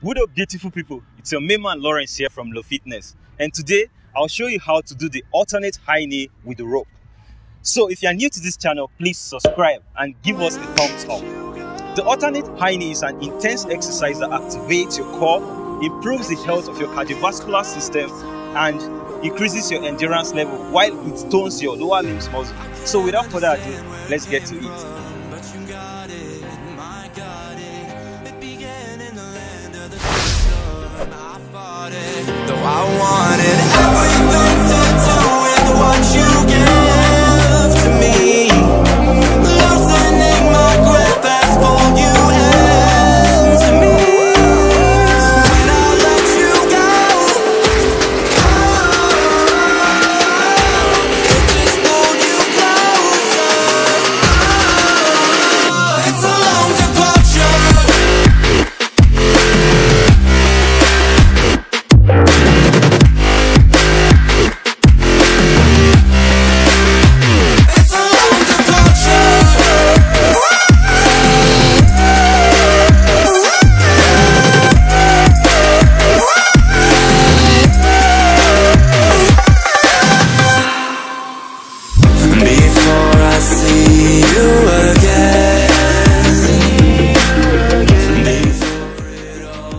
What up, beautiful people? It's your main man Lawrence here from LOfitnez, and today I'll show you how to do the alternate high knee with the rope. So if you are new to this channel, please subscribe and give us a thumbs up. The alternate high knee is an intense exercise that activates your core, improves the health of your cardiovascular system, and increases your endurance level while it tones your lower limbs muscle. So without further ado, let's get to it. Though I wanted everything to do with what you give to me, loosening my grip as for you and to me. When I let you go, it just pulled you closer. It's a long departure.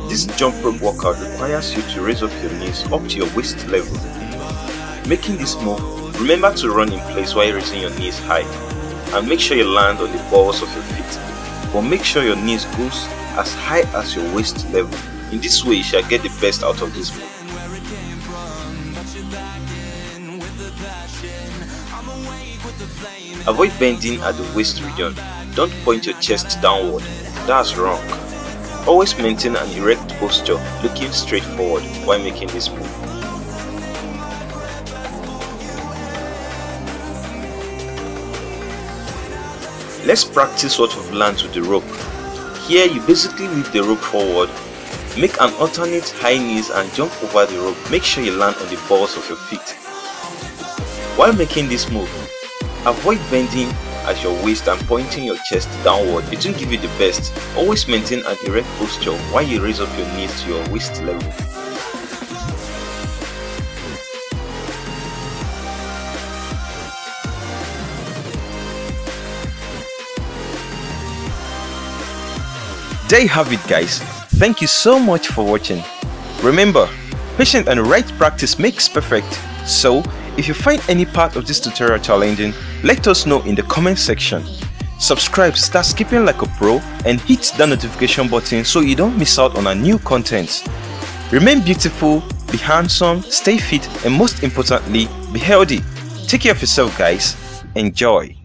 This jump rope workout requires you to raise up your knees up to your waist level. Making this move, remember to run in place while raising your knees high, and make sure you land on the balls of your feet, but make sure your knees goes as high as your waist level. In this way you shall get the best out of this move. Avoid bending at the waist region. Don't point your chest downward, that's wrong. Always maintain an erect posture, looking straight forward while making this move. Let's practice what we've learned with the rope. Here you basically whip the rope forward, make an alternate high knees and jump over the rope. Make sure you land on the balls of your feet. While making this move, avoid bending at your waist and pointing your chest downward. It will give you the best. Always maintain an erect posture while you raise up your knees to your waist level. There you have it, guys. Thank you so much for watching. Remember, patience and right practice makes perfect. So if you find any part of this tutorial challenging, let us know in the comment section. Subscribe, start skipping like a pro, and hit that notification button so you don't miss out on our new content. Remain beautiful, be handsome, stay fit, and most importantly, be healthy. Take care of yourself, guys. Enjoy.